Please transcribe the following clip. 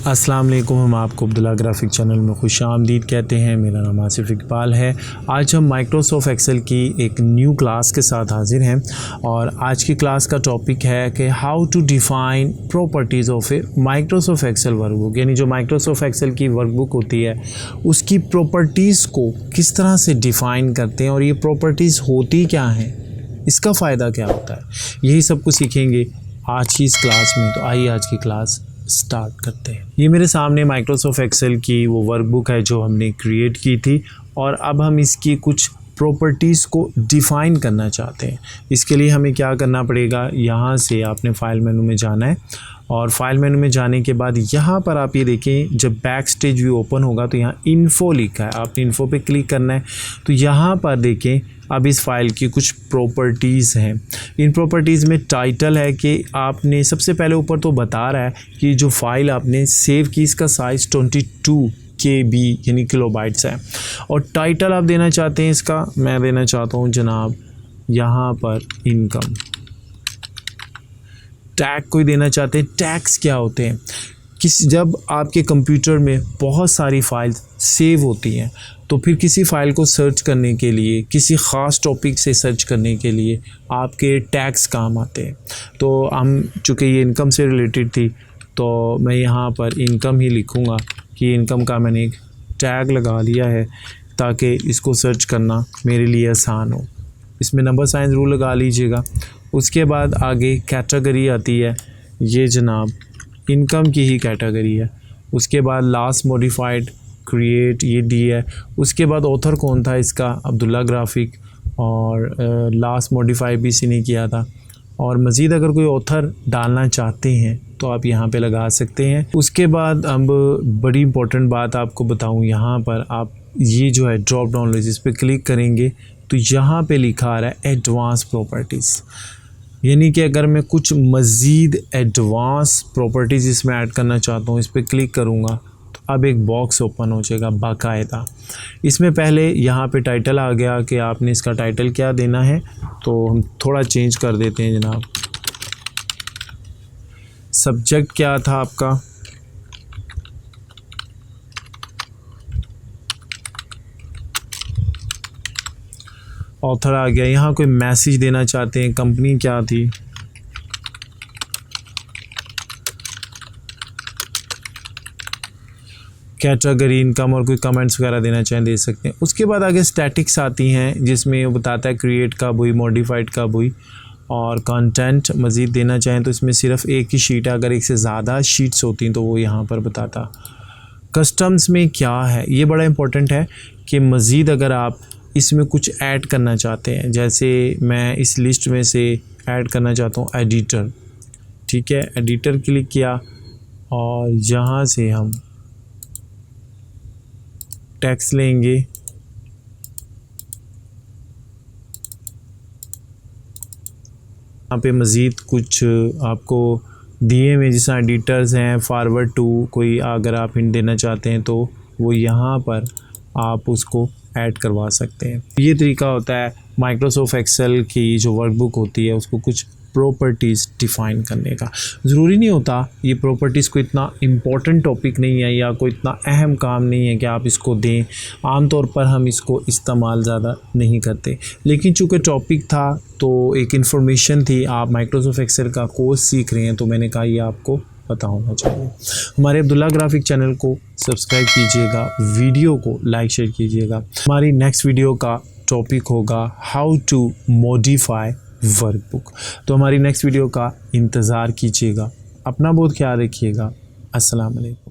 अस्सलाम वालेकुम। हम आपको अब्दुल्ला ग्राफिक चैनल में खुश आमदीद कहते हैं। मेरा नाम आसिफ इकबाल है। आज हम माइक्रोसॉफ्ट एक्सेल की एक न्यू क्लास के साथ हाजिर हैं और आज की क्लास का टॉपिक है कि how to define properties of a Microsoft Excel workbook. यानी जो माइक्रोसॉफ्ट एक्सेल की वर्कबुक होती है उसकी प्रॉपर्टीज़ को किस तरह से डिफ़ाइन करते हैं और ये प्रॉपर्टीज़ होती क्या हैं, इसका फ़ायदा क्या होता है, यही सब कुछ सीखेंगे आज की इस क्लास में। तो आइए आज की क्लास स्टार्ट करते हैं। ये मेरे सामने माइक्रोसॉफ्ट एक्सेल की वो वर्कबुक है जो हमने क्रिएट की थी और अब हम इसकी कुछ प्रॉपर्टीज़ को डिफ़ाइन करना चाहते हैं। इसके लिए हमें क्या करना पड़ेगा, यहाँ से आपने फ़ाइल मेनू में जाना है और फाइल मेनू में जाने के बाद यहाँ पर आप ये देखें, जब बैक स्टेज व्यू ओपन होगा तो यहाँ इन्फो लिखा है, आपने इन्फो पे क्लिक करना है। तो यहाँ पर देखें अब इस फाइल की कुछ प्रॉपर्टीज़ हैं। इन प्रॉपर्टीज़ में टाइटल है कि आपने सबसे पहले ऊपर तो बता रहा है कि जो फ़ाइल आपने सेव की इसका साइज़ 22 KB यानी किलोबाइट्स है। और टाइटल आप देना चाहते हैं इसका, मैं देना चाहता हूँ जनाब यहाँ पर इनकम। टैग कोई देना चाहते हैं। टैग्स क्या होते हैं, जब आपके कंप्यूटर में बहुत सारी फ़ाइल सेव होती हैं तो फिर किसी फ़ाइल को सर्च करने के लिए, किसी ख़ास टॉपिक से सर्च करने के लिए आपके टैग्स काम आते हैं। तो हम चूँकि ये इनकम से रिलेटेड थी तो मैं यहाँ पर इनकम ही लिखूँगा कि इनकम का मैंने एक टैग लगा लिया है ताकि इसको सर्च करना मेरे लिए आसान हो। इसमें नंबर साइन ज़रूर लगा लीजिएगा। उसके बाद आगे कैटेगरी आती है, ये जनाब इनकम की ही कैटेगरी है। उसके बाद लास्ट मॉडिफाइड क्रिएट ये डी है। उसके बाद ऑथर कौन था इसका, अब्दुल्ला ग्राफिक, और लास्ट मॉडिफाई भी इसी ने किया था। और मज़ीद अगर कोई ऑथर डालना चाहते हैं तो आप यहाँ पे लगा सकते हैं। उसके बाद अब बड़ी इंपॉर्टेंट बात आपको बताऊँ, यहाँ पर आप ये जो है ड्रॉप डाउन लिस्ट, इस पर क्लिक करेंगे तो यहाँ पे लिखा आ रहा है एडवांस प्रॉपर्टीज़। यानी कि अगर मैं कुछ मज़ीद एडवांस प्रॉपर्टीज़ इसमें ऐड करना चाहता हूँ, इस पर क्लिक करूँगा तो अब एक बॉक्स ओपन हो जाएगा बाकायदा। इसमें पहले यहाँ पे टाइटल आ गया कि आपने इसका टाइटल क्या देना है, तो हम थोड़ा चेंज कर देते हैं जनाब। सब्जेक्ट क्या था आपका, ऑथर आ गया। यहाँ कोई मैसेज देना चाहते हैं, कंपनी क्या थी, कैटेगरी इनकम, और कोई कमेंट्स वगैरह देना चाहें दे सकते हैं। उसके बाद आगे स्टैटिक्स आती हैं जिसमें वो बताता है क्रिएट कब हुई, मॉडिफाइड कब हुई, और कंटेंट मज़ीद देना चाहें तो इसमें सिर्फ एक ही शीट है, अगर एक से ज़्यादा शीट्स होती हैं तो वो यहाँ पर बताता। कस्टम्स में क्या है, ये बड़ा इंपॉर्टेंट है कि मज़ीद अगर आप इसमें कुछ ऐड करना चाहते हैं, जैसे मैं इस लिस्ट में से ऐड करना चाहता हूँ एडिटर, ठीक है, एडिटर क्लिक किया और यहाँ से हम टेक्स्ट लेंगे। यहाँ पे मज़ीद कुछ आपको दिए में जैसा एडिटर्स हैं, फॉरवर्ड टू, कोई अगर आप हिंट देना चाहते हैं तो वो यहाँ पर आप उसको ऐड करवा सकते हैं। ये तरीका होता है माइक्रोसॉफ्ट एक्सेल की जो वर्कबुक होती है उसको कुछ प्रॉपर्टीज़ डिफ़ाइन करने का। ज़रूरी नहीं होता, ये प्रॉपर्टीज़ को इतना इम्पोर्टेंट टॉपिक नहीं है या कोई इतना अहम काम नहीं है कि आप इसको दें। आमतौर पर हम इसको इस्तेमाल ज़्यादा नहीं करते, लेकिन चूँकि टॉपिक था तो एक इन्फॉर्मेशन थी, आप माइक्रोसॉफ्ट एक्सेल का कोर्स सीख रहे हैं तो मैंने कहा ये आपको पता होना चाहिए। हमारे अब्दुल्ला ग्राफिक चैनल को सब्सक्राइब कीजिएगा, वीडियो को लाइक शेयर कीजिएगा। हमारी नेक्स्ट वीडियो का टॉपिक होगा हाउ टू मॉडिफाई वर्कबुक। तो हमारी नेक्स्ट वीडियो का इंतज़ार कीजिएगा। अपना बहुत ख्याल रखिएगा। अस्सलाम वालेकुम।